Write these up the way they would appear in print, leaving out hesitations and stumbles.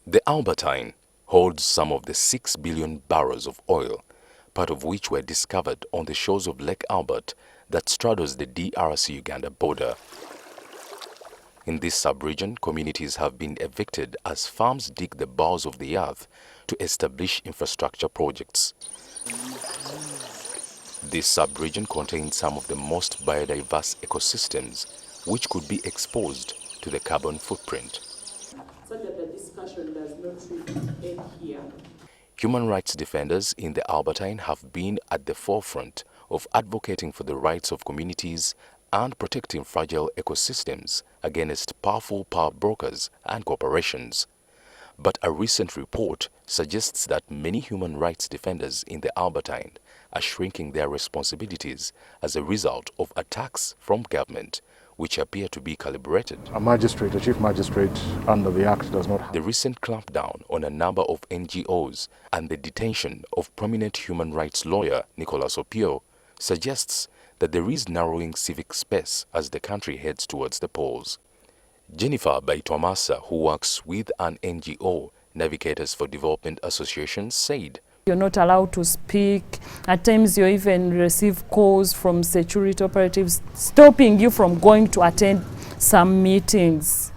The Albertine holds some of the 6 billion barrels of oil, part of which were discovered on the shores of Lake Albert that straddles the DRC-Uganda border. In this sub-region, communities have been evicted as farms dig the bowels of the earth to establish infrastructure projects. This sub-region contains some of the most biodiverse ecosystems which could be exposed to the carbon footprint. So that the discussion does not really end here. Human rights defenders in the Albertine have been at the forefront of advocating for the rights of communities and protecting fragile ecosystems against powerful power brokers and corporations. But a recent report suggests that many human rights defenders in the Albertine are shrinking their responsibilities as a result of attacks from government, which appear to be calibrated. A chief magistrate under the Act does not have. The recent clampdown on a number of NGOs and the detention of prominent human rights lawyer Nicholas Opio suggests that there is narrowing civic space as the country heads towards the polls. Jennifer Baitwamasa, who works with an NGO, Navigators for Development Association, said, "You're not allowed to speak. At times you even receive calls from security operatives stopping you from going to attend some meetings."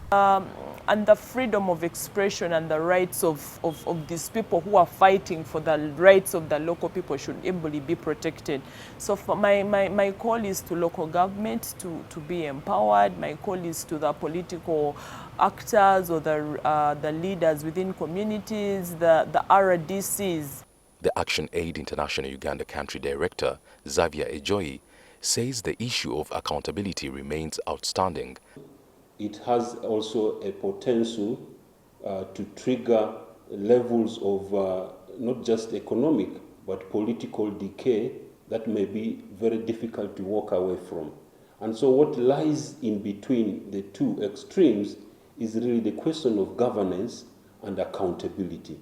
And the freedom of expression and the rights of these people who are fighting for the rights of the local people should ably be protected. So for my call is to local government to be empowered. My call is to the political actors or the leaders within communities, the RDCs. The Action Aid International Uganda Country Director, Xavier Ejoyi, says the issue of accountability remains outstanding. It has also a potential to trigger levels of not just economic but political decay that may be very difficult to walk away from. And so what lies in between the two extremes is really the question of governance and accountability.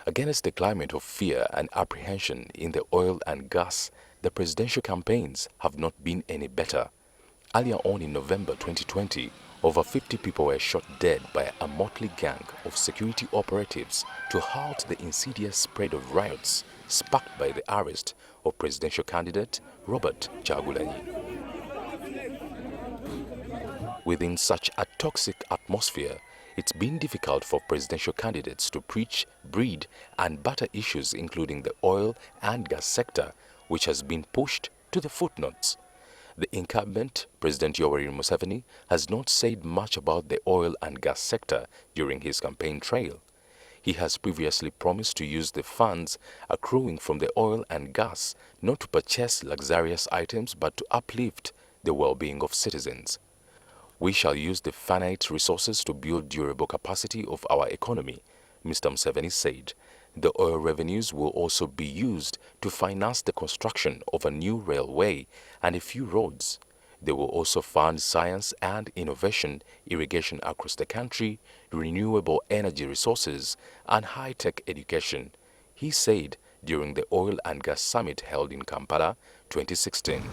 Against the climate of fear and apprehension in the oil and gas, the presidential campaigns have not been any better. Earlier on in November 2020, over 50 people were shot dead by a motley gang of security operatives to halt the insidious spread of riots sparked by the arrest of presidential candidate Robert Kyagulanyi. Within such a toxic atmosphere, it's been difficult for presidential candidates to preach, breed, and butter issues including the oil and gas sector, which has been pushed to the footnotes. The incumbent, President Yoweri Museveni, has not said much about the oil and gas sector during his campaign trail. He has previously promised to use the funds accruing from the oil and gas not to purchase luxurious items but to uplift the well-being of citizens. "We shall use the finite resources to build durable capacity of our economy," Mr. Museveni said. The oil revenues will also be used to finance the construction of a new railway and a few roads. They will also fund science and innovation, irrigation across the country, renewable energy resources, and high-tech education, he said during the Oil and Gas Summit held in Kampala 2016.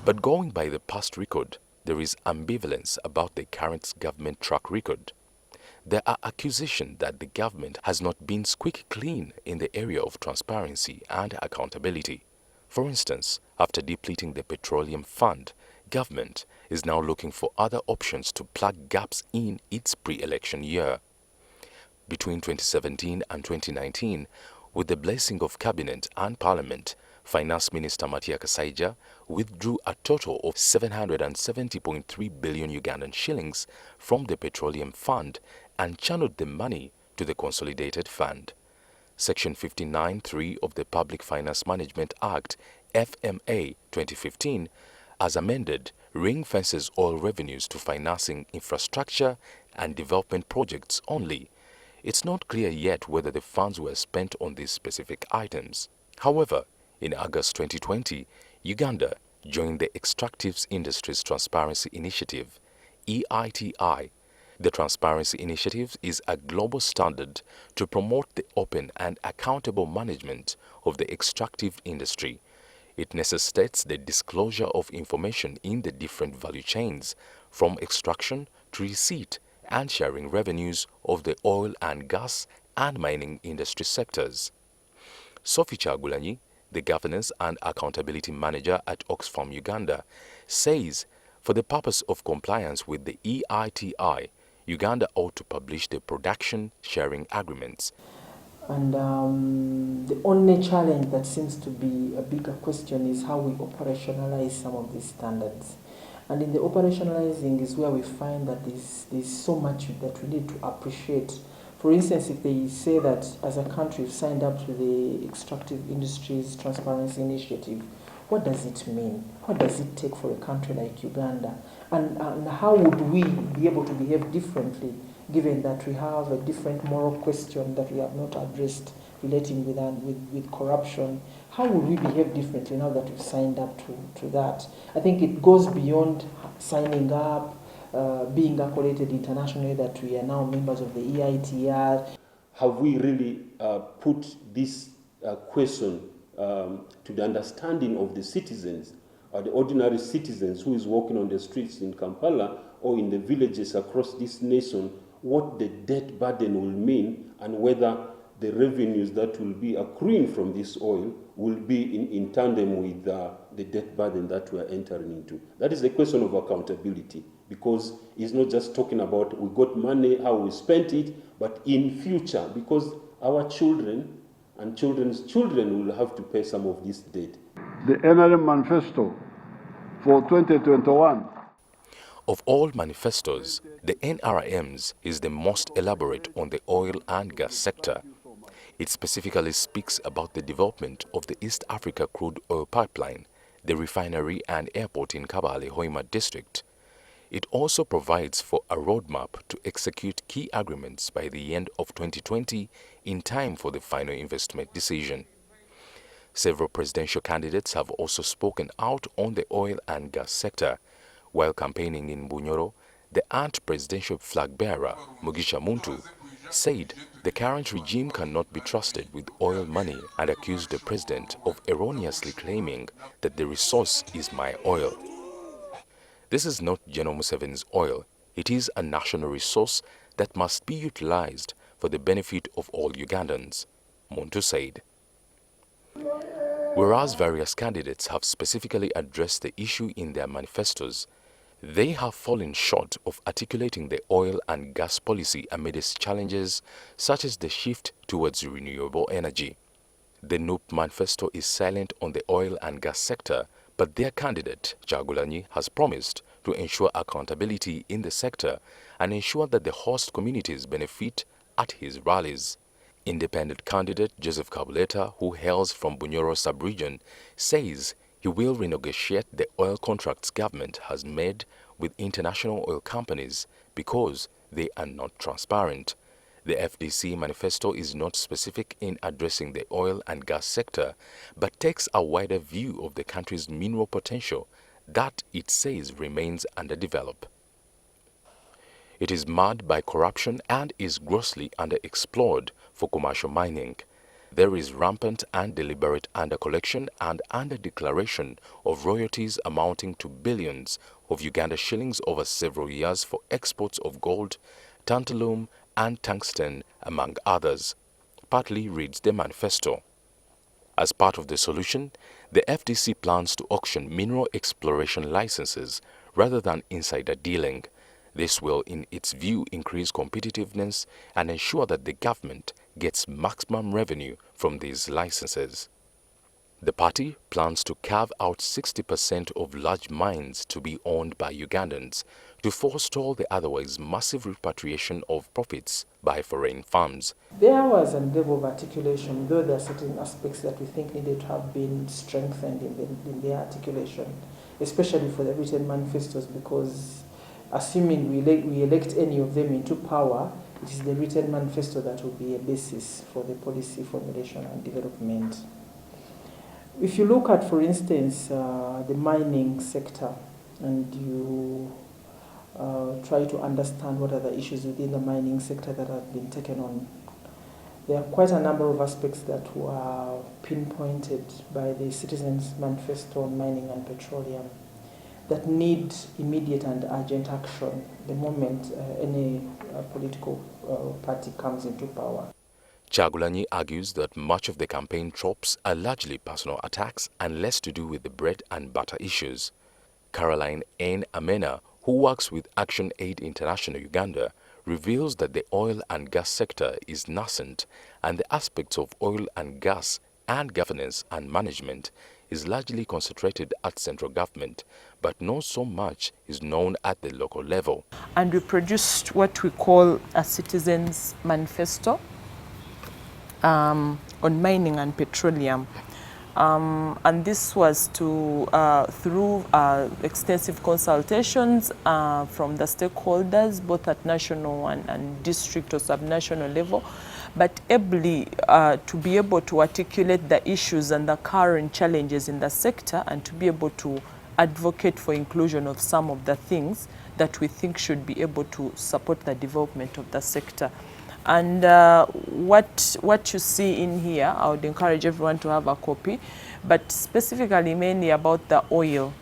But going by the past record, there is ambivalence about the current government track record. There are accusations that the government has not been squeaky clean in the area of transparency and accountability. For instance, after depleting the petroleum fund, government is now looking for other options to plug gaps in its pre-election year. Between 2017 and 2019, with the blessing of Cabinet and Parliament, Finance Minister Matia Kasaija withdrew a total of 770.3 billion Ugandan shillings from the petroleum fund and channeled the money to the consolidated fund. Section 59(3) of the Public Finance Management Act, FMA 2015, as amended, ring-fences all revenues to financing infrastructure and development projects only. It's not clear yet whether the funds were spent on these specific items. However, in August 2020, Uganda joined the Extractives Industries Transparency Initiative, EITI. The Transparency Initiative is a global standard to promote the open and accountable management of the extractive industry. It necessitates the disclosure of information in the different value chains, from extraction to receipt and sharing revenues of the oil and gas and mining industry sectors. Sophie Chagulanyi, the Governance and Accountability Manager at Oxfam Uganda, says for the purpose of compliance with the EITI, Uganda ought to publish the production sharing agreements. And the only challenge that seems to be a bigger question is how we operationalize some of these standards. And in the operationalizing is where we find that there's so much that we need to appreciate. For instance, if they say that as a country we've signed up to the Extractive Industries Transparency Initiative, what does it mean? What does it take for a country like Uganda? And how would we be able to behave differently, given that we have a different moral question that we have not addressed relating with corruption? How would we behave differently now that we've signed up to that? I think it goes beyond signing up, being accredited internationally, that we are now members of the EITR. Have we really put this question to the understanding of the citizens, the ordinary citizens who is walking on the streets in Kampala or in the villages across this nation, what the debt burden will mean and whether the revenues that will be accruing from this oil will be in tandem with the debt burden that we are entering into. That is the question of accountability, because it's not just talking about we got money, how we spent it, but in future, because our children and children's children will have to pay some of this debt. The NRM manifesto for 2021. Of all manifestos, the NRM's is the most elaborate on the oil and gas sector. It specifically speaks about the development of the East Africa crude oil pipeline, the refinery and airport in Kabale, Hoima district. It also provides for a roadmap to execute key agreements by the end of 2020 in time for the final investment decision. Several presidential candidates have also spoken out on the oil and gas sector. While campaigning in Bunyoro, the ant presidential flag bearer, Mugisha Muntu, said the current regime cannot be trusted with oil money and accused the president of erroneously claiming that the resource is my oil. This is not General Museveni's oil. It is a national resource that must be utilized for the benefit of all Ugandans, Muntu said. Whereas various candidates have specifically addressed the issue in their manifestos, they have fallen short of articulating the oil and gas policy amidst challenges such as the shift towards renewable energy. The NUP manifesto is silent on the oil and gas sector, but their candidate, Chagulanyi, has promised to ensure accountability in the sector and ensure that the host communities benefit at his rallies. Independent candidate Joseph Kabuleta, who hails from Bunyoro sub-region, says he will renegotiate the oil contracts government has made with international oil companies because they are not transparent. The FDC manifesto is not specific in addressing the oil and gas sector, but takes a wider view of the country's mineral potential that it says remains underdeveloped. It is marred by corruption and is grossly underexplored for commercial mining. There is rampant and deliberate undercollection and underdeclaration of royalties amounting to billions of Uganda shillings over several years for exports of gold, tantalum and tungsten, among others, partly reads the manifesto. As part of the solution, the FDC plans to auction mineral exploration licenses rather than insider dealing. This will, in its view, increase competitiveness and ensure that the government gets maximum revenue from these licenses. The party plans to carve out 60% of large mines to be owned by Ugandans to forestall the otherwise massive repatriation of profits by foreign firms. There was a level of articulation, though there are certain aspects that we think needed to have been strengthened in their articulation, especially for the written manifestos, because assuming we elect any of them into power, it is the written manifesto that will be a basis for the policy formulation and development. If you look at, for instance, the mining sector, and you try to understand what are the issues within the mining sector that have been taken on, there are quite a number of aspects that were pinpointed by the Citizens' Manifesto on Mining and Petroleum. that need immediate and urgent action the moment any political party comes into power. Chagulanyi argues that much of the campaign tropes are largely personal attacks and less to do with the bread and butter issues. Caroline N. Amena, who works with Action Aid International Uganda, reveals that the oil and gas sector is nascent and the aspects of oil and gas and governance and management is largely concentrated at central government, but not so much is known at the local level. And we produced what we call a citizens manifesto on mining and petroleum. And this was to through extensive consultations from the stakeholders, both at national and district or subnational level, but ably to be able to articulate the issues and the current challenges in the sector and to be able to advocate for inclusion of some of the things that we think should be able to support the development of the sector. And what you see in here, I would encourage everyone to have a copy, but specifically mainly about the oil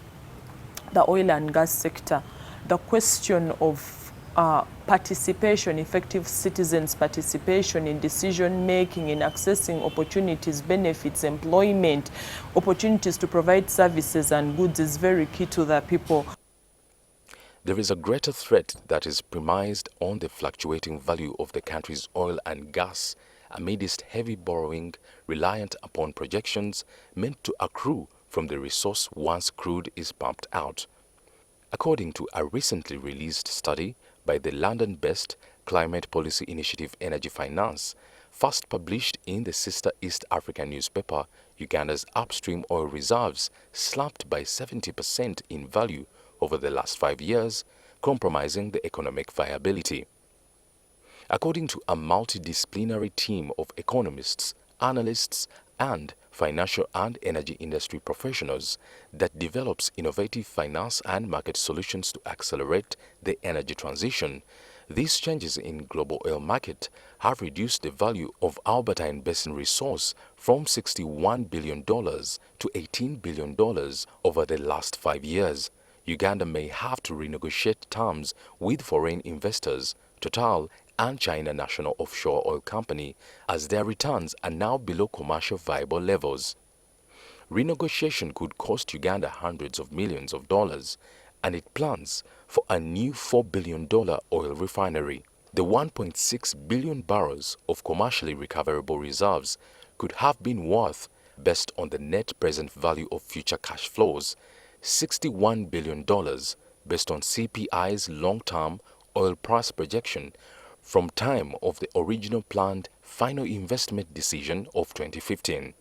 and gas sector, the question of participation, effective citizens' participation in decision making, in accessing opportunities, benefits, employment, opportunities to provide services and goods is very key to the people. There is a greater threat that is premised on the fluctuating value of the country's oil and gas amidst heavy borrowing reliant upon projections meant to accrue from the resource once crude is pumped out. According to a recently released study by the London-based climate policy initiative Energy Finance, first published in the sister East African newspaper, Uganda's upstream oil reserves slumped by 70% in value over the last 5 years, compromising the economic viability. According to a multidisciplinary team of economists, analysts, and financial and energy industry professionals that develops innovative finance and market solutions to accelerate the energy transition, these changes in global oil market have reduced the value of Albertine Basin resource from $61 billion to $18 billion over the last 5 years. Uganda may have to renegotiate terms with foreign investors, Total and China National Offshore Oil Company, as their returns are now below commercial viable levels. Renegotiation could cost Uganda hundreds of millions of dollars, and it plans for a new $4 billion oil refinery. The 1.6 billion barrels of commercially recoverable reserves could have been worth, based on the net present value of future cash flows, $61 billion based on CPI's long-term oil price projection from time of the original planned final investment decision of 2015.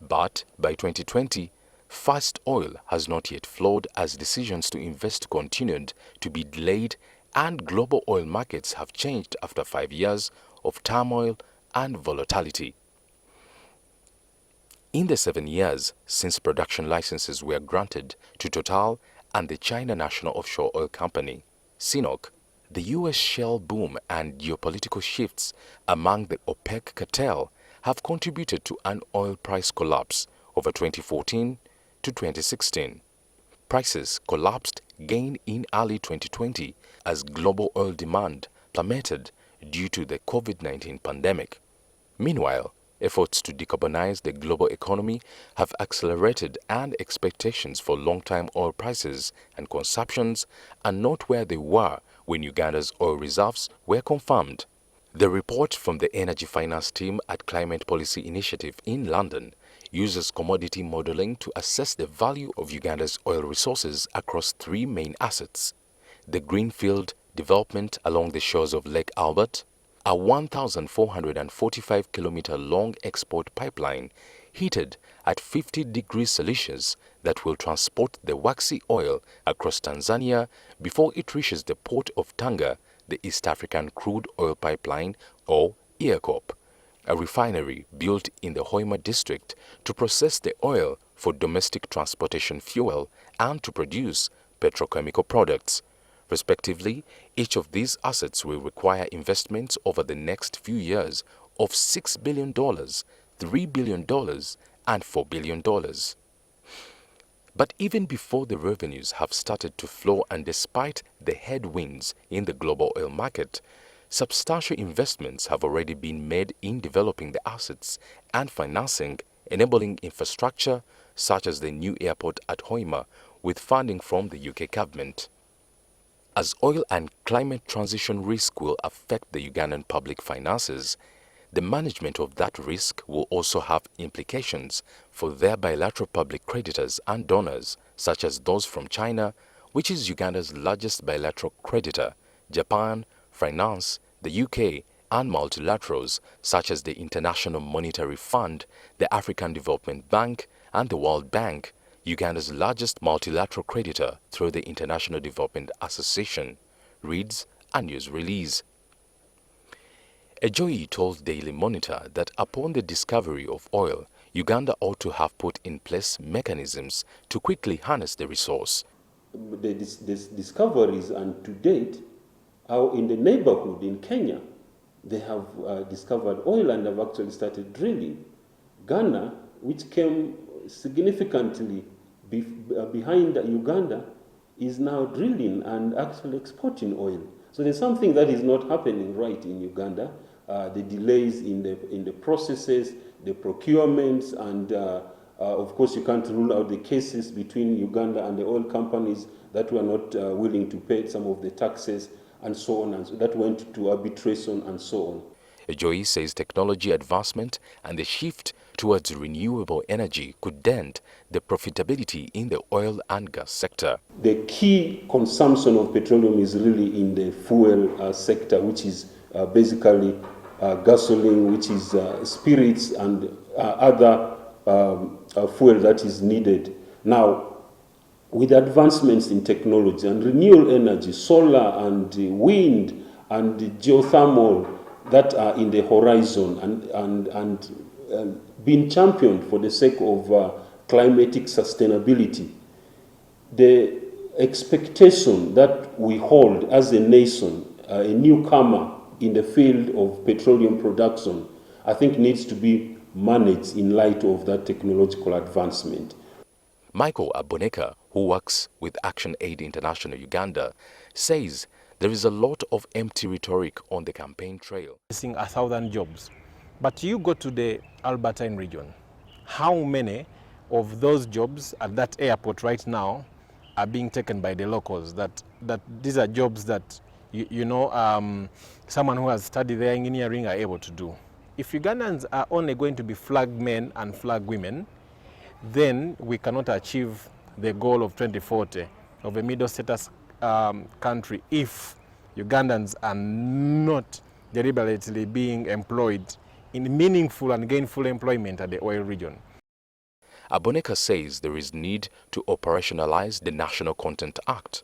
But by 2020, first oil has not yet flowed as decisions to invest continued to be delayed and global oil markets have changed after 5 years of turmoil and volatility. In the 7 years since production licenses were granted to Total and the China National Offshore Oil Company, CNOOC, the U.S. shale boom and geopolitical shifts among the OPEC cartel have contributed to an oil price collapse over 2014 to 2016. Prices collapsed again in early 2020 as global oil demand plummeted due to the COVID-19 pandemic. Meanwhile, efforts to decarbonize the global economy have accelerated and expectations for long-term oil prices and consumptions are not where they were when Uganda's oil reserves were confirmed. The report from the Energy Finance team at Climate Policy Initiative in London uses commodity modeling to assess the value of Uganda's oil resources across 3 main assets: the greenfield development along the shores of Lake Albert, a 1,445-kilometer long export pipeline heated at 50 degrees Celsius that will transport the waxy oil across Tanzania before it reaches the port of Tanga, the East African Crude Oil Pipeline, or EACOP, a refinery built in the Hoima district to process the oil for domestic transportation fuel and to produce petrochemical products. Respectively, each of these assets will require investments over the next few years of $6 billion, $3 billion, and $4 billion. But even before the revenues have started to flow and despite the headwinds in the global oil market, substantial investments have already been made in developing the assets and financing, enabling infrastructure such as the new airport at Hoima with funding from the UK government. As oil and climate transition risk will affect the Ugandan public finances, the management of that risk will also have implications for their bilateral public creditors and donors, such as those from China, which is Uganda's largest bilateral creditor, Japan, France, the UK, and multilaterals such as the International Monetary Fund, the African Development Bank, and the World Bank, Uganda's largest multilateral creditor through the International Development Association, reads a news release. Ajoyi told Daily Monitor that upon the discovery of oil, Uganda ought to have put in place mechanisms to quickly harness the resource. The discoveries and to date are in the neighborhood in Kenya. They have discovered oil and have actually started drilling. Ghana, which came significantly behind Uganda, is now drilling and actually exporting oil. So there's something that is not happening right in Uganda. The delays in the processes, the procurements, and of course you can't rule out the cases between Uganda and the oil companies that were not willing to pay some of the taxes and so on, and so that went to arbitration and so on. Ajoyi says technology advancement and the shift towards renewable energy could dent the profitability in the oil and gas sector. The key consumption of petroleum is really in the fuel sector, which is basically gasoline, which is spirits and other fuel that is needed. Now, with advancements in technology and renewable energy, solar and wind and geothermal that are in the horizon and being championed for the sake of climatic sustainability, the expectation that we hold as a nation, a newcomer in the field of petroleum production, I think needs to be managed in light of that technological advancement. Michael Aboneka, who works with Action Aid International Uganda, says there is a lot of empty rhetoric on the campaign trail. 1,000 jobs. But you go to the Albertine region, how many of those jobs at that airport right now are being taken by the locals? That these are jobs that, someone who has studied their engineering are able to do. If Ugandans are only going to be flag men and flag women, then we cannot achieve the goal of 2040 of a middle status country if Ugandans are not deliberately being employed in meaningful and gainful employment at the oil region. Aboneka says there is need to operationalize the National Content Act.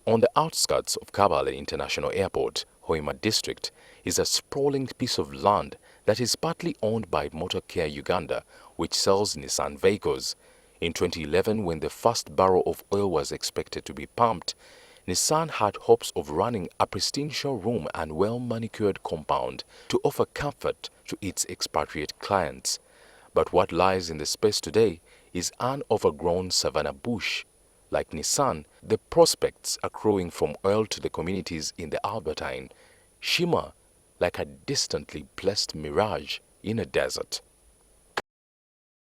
On the outskirts of Kabale International Airport, Hoima District is a sprawling piece of land that is partly owned by Motorcare Uganda, which sells Nissan vehicles. In 2011, when the first barrel of oil was expected to be pumped, Nissan had hopes of running a pristine showroom and well-manicured compound to offer comfort to its expatriate clients. But what lies in the space today is an overgrown savanna bush. Like Nissan, the prospects accruing from oil to the communities in the Albertine shimmer like a distantly blessed mirage in a desert.